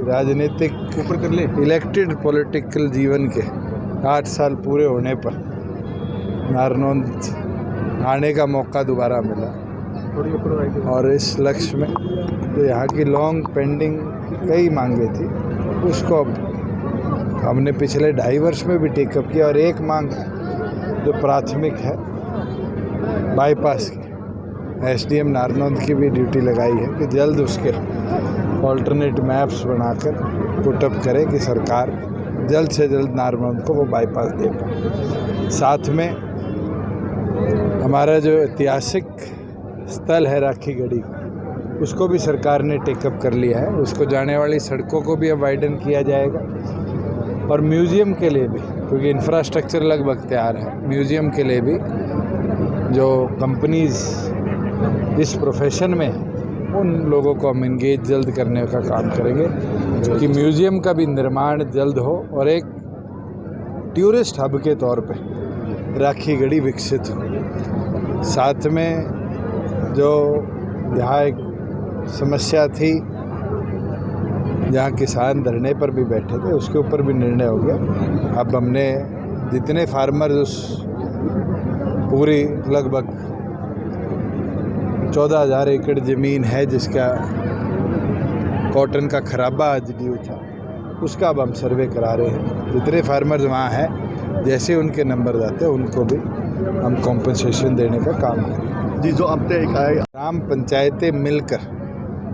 राजनीतिक ऊपर कर ले। इलेक्टेड पॉलिटिकल जीवन के 8 साल पूरे होने पर नारनौंद आने का मौका दोबारा मिला और इस लक्ष्य में जो यहाँ की लॉन्ग पेंडिंग कई मांगे थी उसको अब हमने पिछले 2.5 वर्ष में भी टेकअप किया। और एक मांग जो प्राथमिक है बाईपास की, एसडीएम नारनौंद की भी ड्यूटी लगाई है कि जल्द उसके ऑल्टरनेट मैप्स बनाकर पुटअप करे कि सरकार जल्द से जल्द नारनौंद को वो बाईपास दे पाए। साथ में हमारा जो ऐतिहासिक स्थल है राखी गढ़ी, उसको भी सरकार ने टेकअप कर लिया है। उसको जाने वाली सड़कों को भी अब वाइडन किया जाएगा और म्यूज़ियम के लिए भी, क्योंकि इंफ्रास्ट्रक्चर लगभग तैयार है, म्यूज़ियम के लिए भी जो कंपनीज़ इस प्रोफेशन में उन लोगों को हम इंगेज जल्द करने का काम करेंगे कि म्यूज़ियम का भी निर्माण जल्द हो और एक टूरिस्ट हब के तौर पे राखी गढ़ी विकसित हो। साथ में जो यहाँ एक समस्या थी, जहाँ किसान धरने पर भी बैठे थे, उसके ऊपर भी निर्णय हो गया। अब हमने जितने फार्मर्स उस पूरी लगभग 14,000 एकड़ ज़मीन है जिसका कॉटन का खराबा आज ड्यू था, उसका अब हम सर्वे करा रहे हैं। जितने फार्मर्स वहाँ हैं, जैसे उनके नंबर आते हैं उनको भी हम कॉम्पनसेशन देने का काम करेंगे। जी, जो अब तक ग्राम पंचायतें मिलकर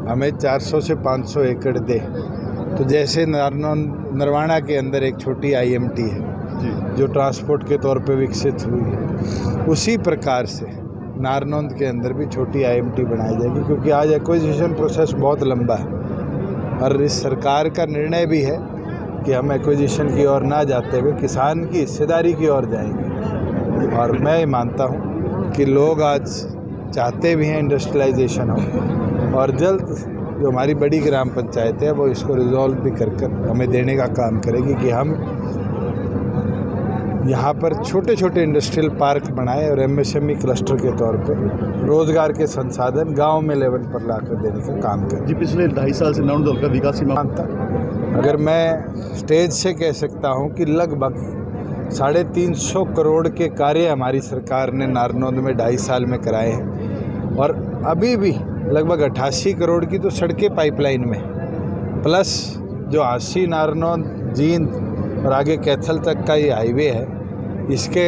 हमें 400 से 500 एकड़ दे, तो जैसे नरवाना के अंदर एक छोटी आईएमटी है जो ट्रांसपोर्ट के तौर पे विकसित हुई है, उसी प्रकार से नारनौंद के अंदर भी छोटी आईएमटी बनाई जाएगी। क्योंकि आज एक्विजिशन प्रोसेस बहुत लंबा है और इस सरकार का निर्णय भी है कि हम एक्विजिशन की ओर ना जाते हुए किसान की हिस्सेदारी की ओर जाएंगे। और मैं मानता हूँ कि लोग आज चाहते भी हैं इंडस्ट्रियलाइजेशन हो और जल्द जो हमारी बड़ी ग्राम पंचायत है वो इसको रिजॉल्व भी कर हमें देने का काम करेगी कि हम यहाँ पर छोटे छोटे इंडस्ट्रियल पार्क बनाए और एमएसएमई क्लस्टर के तौर पर रोजगार के संसाधन गांव में लेवल पर लाकर देने का काम करें। जी, पिछले 2.5 साल से नारनौंद का विकास ही मानता, अगर मैं स्टेज से कह सकता हूँ कि लगभग 350 करोड़ के कार्य हमारी सरकार ने नारनौंद में 2.5 साल में कराए हैं और अभी भी लगभग 88 करोड़ की तो सड़कें पाइपलाइन में, प्लस जो हांसी नारनौंद जींद और आगे कैथल तक का ये हाईवे है, इसके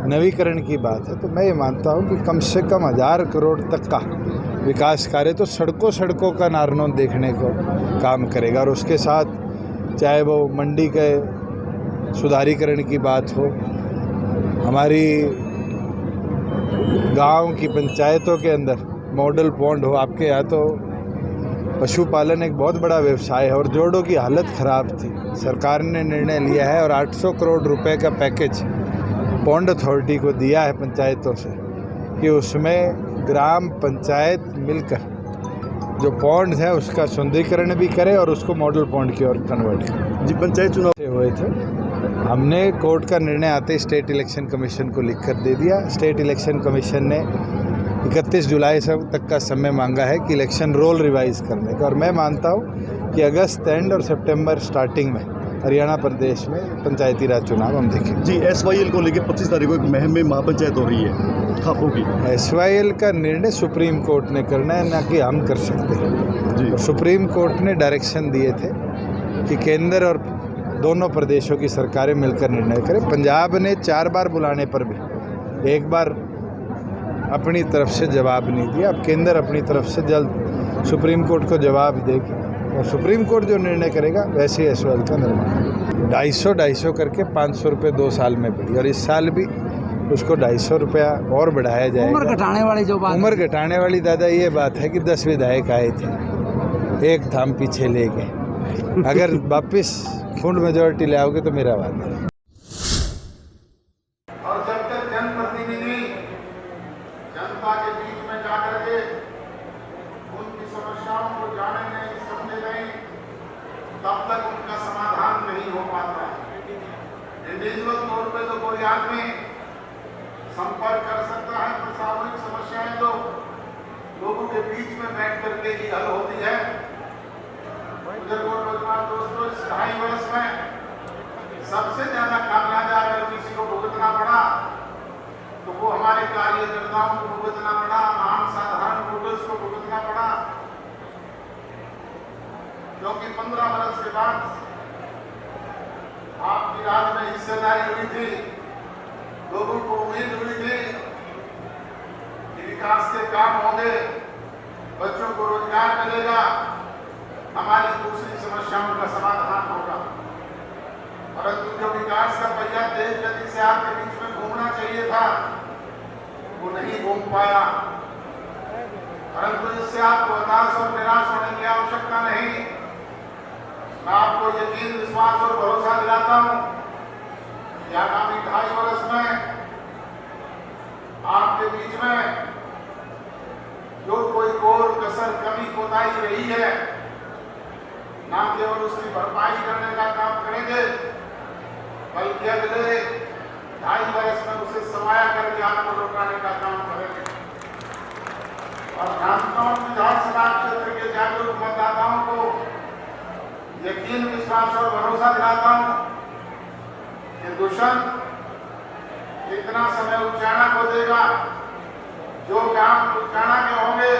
नवीकरण की बात है। तो मैं ये मानता हूँ कि कम से कम 1000 करोड़ तक का विकास कार्य तो सड़कों का नारनौंद देखने को काम करेगा। और उसके साथ चाहे वो मंडी के सुधारीकरण की बात हो, हमारी गांव की पंचायतों के अंदर मॉडल पॉन्ड हो, आपके यहाँ तो पशुपालन एक बहुत बड़ा व्यवसाय है और जोड़ों की हालत ख़राब थी, सरकार ने निर्णय लिया है और 800 करोड़ रुपए का पैकेज पॉन्ड अथॉरिटी को दिया है पंचायतों से कि उसमें ग्राम पंचायत मिलकर जो पॉन्ड है उसका सुंदरीकरण भी करे और उसको मॉडल पॉन्ड की ओर कन्वर्ट करे। जी, पंचायत चुनाव हुए थे, हमने कोर्ट का निर्णय आते स्टेट इलेक्शन कमीशन को लिखकर दे दिया। स्टेट इलेक्शन कमीशन ने 31 जुलाई तक का समय मांगा है कि इलेक्शन रोल रिवाइज करने का, और मैं मानता हूँ कि अगस्त एंड और सितंबर स्टार्टिंग में हरियाणा प्रदेश में पंचायती राज चुनाव हम देखेंगे। जी, एसवाईएल को लेकर 25 तारीख को एक महम में महापंचायत हो रही है खापों की। एसवाईएल का निर्णय सुप्रीम कोर्ट ने करना है, ना कि हम कर सकते हैं जी। और सुप्रीम कोर्ट ने डायरेक्शन दिए थे कि केंद्र और दोनों प्रदेशों की सरकारें मिलकर निर्णय करें। पंजाब ने 4 बार बुलाने पर भी एक बार अपनी तरफ से जवाब नहीं दिया। अब केंद्र अपनी तरफ से जल्द सुप्रीम कोर्ट को जवाब देगी और सुप्रीम कोर्ट जो निर्णय करेगा वैसे ही एसवाईएल का निर्माण 250 करके 500 रुपये 2 साल में बढ़ी और इस साल भी उसको 250 रुपया और बढ़ाया जाएगा। उम्र घटाने वाली जो बात, उम्र घटाने वाली दादा ये बात है कि 10 विधायक आए थे, एक थाम पीछे ले गए। अगर वापस फुल मेजोरिटी ले आओगे तो मेरा वादा। और जब तक जनप्रतिनिधि जनता के बीच में जाकर के उनकी समस्याओं को जाने नहीं, समझे नहीं, तब तक उनका समाधान नहीं हो पाता। इंडिविजुअल तौर पे तो कोई आदमी संपर्क कर सकता है, पर सामूहिक समस्याएं तो लोगों के बीच में बैठ करके ही हल होती है। बुजुर्गों, नौजवान सबसे ज्यादा खामियाजा अगर किसी को भुगतना पड़ा तो वो हमारे कार्यकर्ताओं को भुगतना पड़ा, आम साधारण वोटर्स को भुगतना पड़ा। क्योंकि 15 वर्ष के बाद आपकी राज में हिस्सेदारी हुई थी, लोगों को उम्मीद हुई थी कि विकास के काम होंगे, बच्चों को रोजगार मिलेगा, हमारी दूसरी समस्याओं का समाधान होगा। परंतु जो विकास का पहिया तेज गति से आपके बीच में घूमना चाहिए था वो नहीं घूम पाया। परंतु इससे आपको हताश और निराश होने की आवश्यकता नहीं। मैं आपको यकीन, विश्वास और भरोसा दिलाता हूं कि आगामी 2.5 वर्ष में आपके बीच में जो कोई कोर कसर कमी कोताही रही है, ना केवल उसकी भरपाई करने का काम करेंगे बल्कि अगले 2.5 वर्ष में उसे समाया करके आपको लौटाने का काम करेंगे। और राजनांदगांव विधानसभा क्षेत्र के जागरूक मतदाताओं को यकीन, विश्वास और भरोसा दिलाता हूं कि दुष्यंत जितना समय उच्चारणा को देगा, जो काम उच्चारणा के होंगे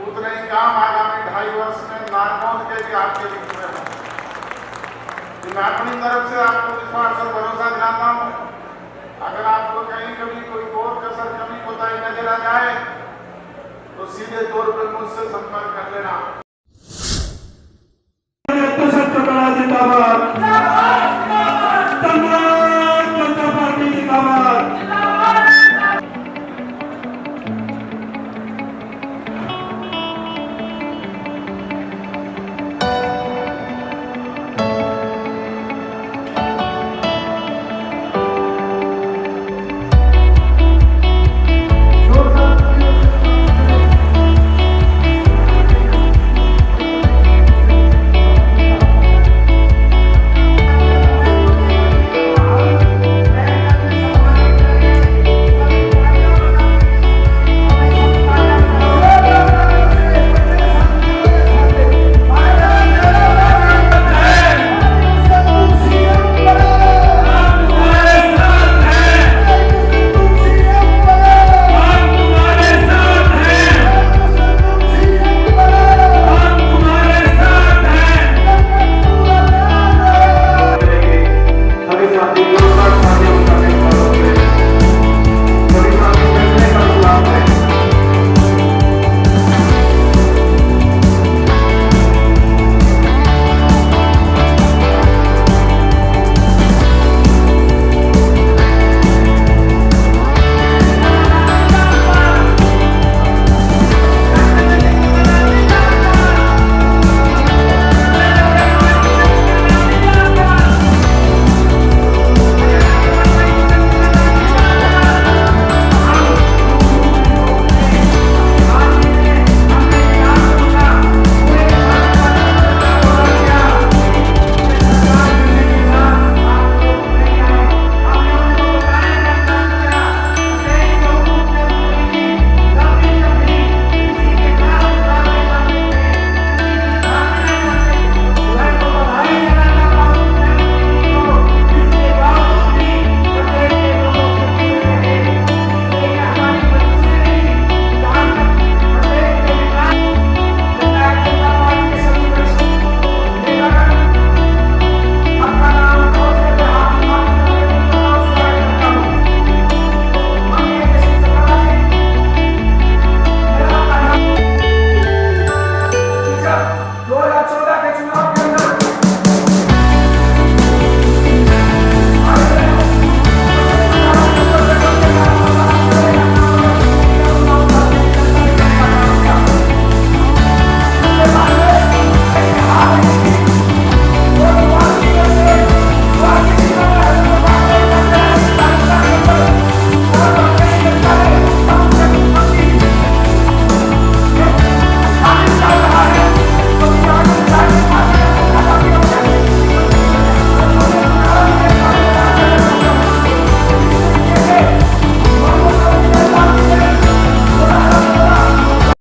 उतने ही काम आगामी 2.5 वर्ष में नारनौल के भी आपके बीच में होंगे। मैं अपनी तरफ से आपको विश्वास और भरोसा दिलाता हूं। अगर आपको कहीं कभी कोई और कसर कमी कोताही नजर आ जाए तो सीधे तौर पर मुझसे संपर्क कर लेना। जिंदाबाद।